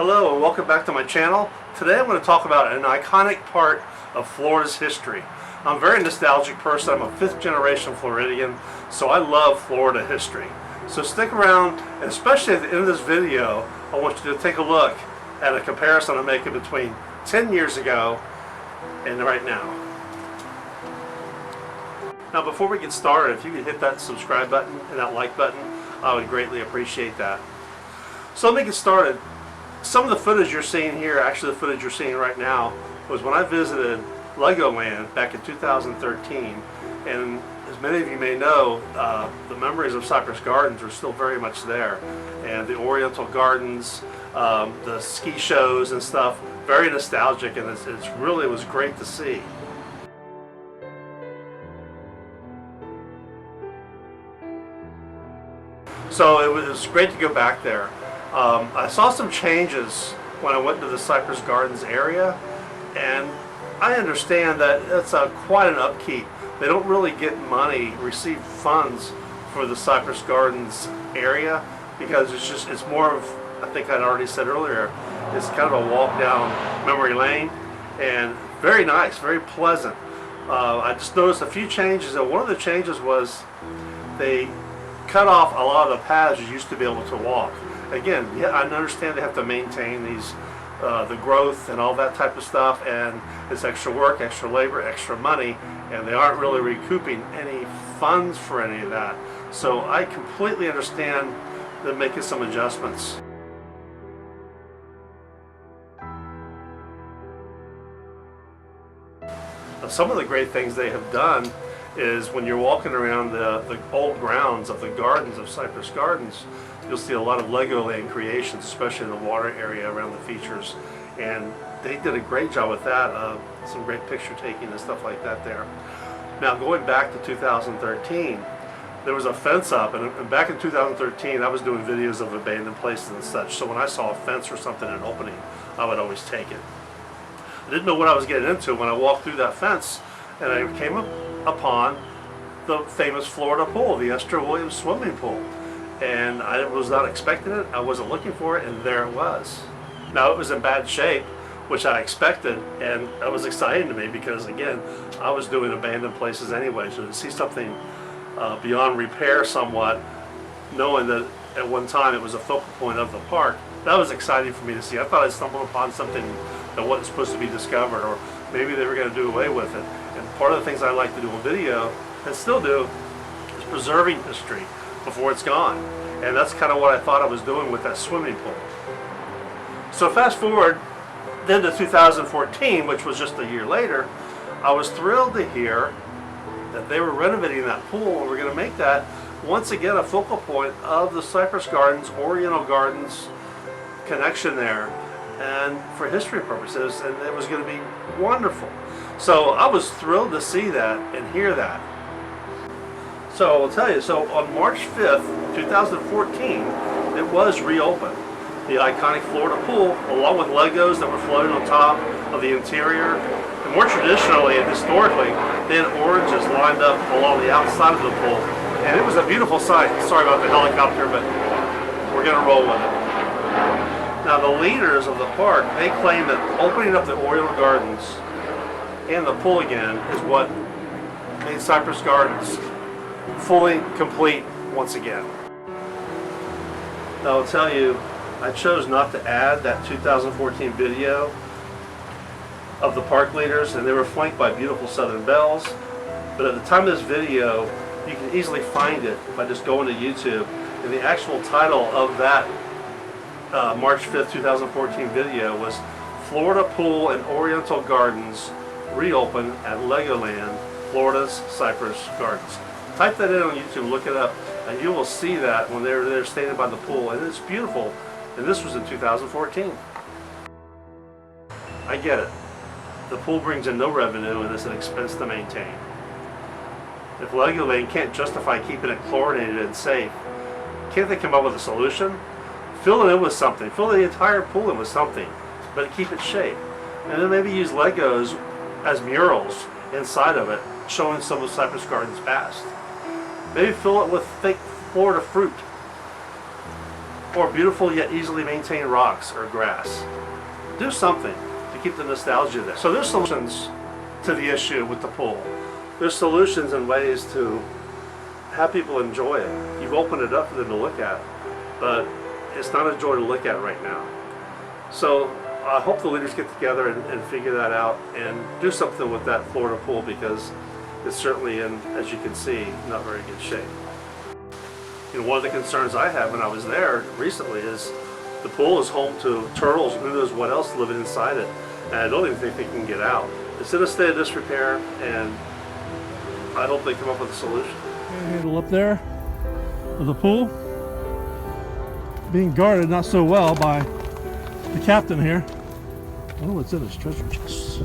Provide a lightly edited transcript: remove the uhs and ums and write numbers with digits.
Hello and welcome back to my channel. Today I'm going to talk about an iconic part of Florida's history. I'm a very nostalgic person. I'm a fifth generation Floridian, so I love Florida history. So stick around, and especially at the end of this video, I want you to take a look at a comparison I'm making between 10 years ago and right now. Now before we get started, if you could hit that subscribe button and that like button, I would greatly appreciate that. So let me get started. Some of the footage you're seeing here, actually the footage you're seeing right now, was when I visited Legoland back in 2013. And as many of you may know, the memories of Cypress Gardens are still very much there. And the Oriental Gardens, the ski shows and stuff, very nostalgic, and it was great to see. So it was great to go back there. I saw some changes when I went to the Cypress Gardens area, and I understand that it's quite an upkeep. They don't really get money, receive funds for the Cypress Gardens area, because it's more of, I think I'd already said earlier, it's kind of a walk down memory lane, and very nice, very pleasant. I just noticed a few changes, and one of the changes was they cut off a lot of the paths you used to be able to walk. Again, yeah, I understand they have to maintain these, the growth and all that type of stuff, and it's extra work, extra labor, extra money, and they aren't really recouping any funds for any of that. So I completely understand them making some adjustments. Now, some of the great things they have done is when you're walking around the old grounds of the gardens of Cypress Gardens, you'll see a lot of Legoland creations, especially in the water area around the features, and they did a great job with that. Some great picture taking and stuff like that there. Now going back to 2013, there was a fence up, and back in 2013 I was doing videos of abandoned places and such, so when I saw a fence or something in an opening, I would always take it. I didn't know what I was getting into when I walked through that fence, and I came upon the famous Florida pool, the Esther Williams swimming pool. And I was not expecting it, I wasn't looking for it, and there it was. Now it was in bad shape, which I expected, and that was exciting to me because, again, I was doing abandoned places anyway, so to see something beyond repair somewhat, knowing that at one time it was a focal point of the park, that was exciting for me to see. I thought I'd stumbled upon something that wasn't supposed to be discovered, or maybe they were going to do away with it. And part of the things I like to do on video, and still do, is preserving history before it's gone. And that's kind of what I thought I was doing with that swimming pool. So fast forward then to 2014, which was just a year later, I was thrilled to hear that they were renovating that pool and we're going to make that once again a focal point of the Cypress Gardens, Oriental Gardens connection there, and for history purposes, and it was going to be wonderful. So I was thrilled to see that and hear that. So I'll tell you, so on March 5th, 2014, it was reopened. The iconic Florida pool, along with Legos that were floating on top of the interior. And more traditionally and historically, they had oranges lined up along the outside of the pool. And it was a beautiful sight. Sorry about the helicopter, but we're going to roll with it. Now the leaders of the park, they claim that opening up the Oriental Gardens and the pool again is what made Cypress Gardens fully complete once again. Now I'll tell you, I chose not to add that 2014 video of the park leaders, and they were flanked by beautiful Southern Belles, but at the time of this video you can easily find it by just going to YouTube, and the actual title of that March 5th 2014 video was Florida Pool and Oriental Gardens Reopen at Legoland, Florida's Cypress Gardens. Type that in on YouTube, look it up, and you will see that when they're standing by the pool, and it's beautiful. And this was in 2014. I get it. The pool brings in no revenue and it's an expense to maintain. If Legoland can't justify keeping it chlorinated and safe, can't they come up with a solution? Fill it in with something. Fill the entire pool in with something, but keep its shape. And then maybe use Legos as murals inside of it, showing some of Cypress Gardens' past. Maybe fill it with fake Florida fruit. or beautiful yet easily maintained rocks or grass. Do something to keep the nostalgia there. So there's solutions to the issue with the pool. There's solutions and ways to have people enjoy it. You've opened it up for them to look at, but it's not a joy to look at right now. So I hope the leaders get together and figure that out and do something with that Florida pool, because it's certainly in, as you can see, not very good shape. You know, one of the concerns I had when I was there recently is the pool is home to turtles and who knows what else living inside it, and I don't even think they can get out. It's in a state of disrepair, and I hope they come up with a solution. Handle up there of the pool, being guarded not so well by the captain here. I don't know what's in his treasure chest.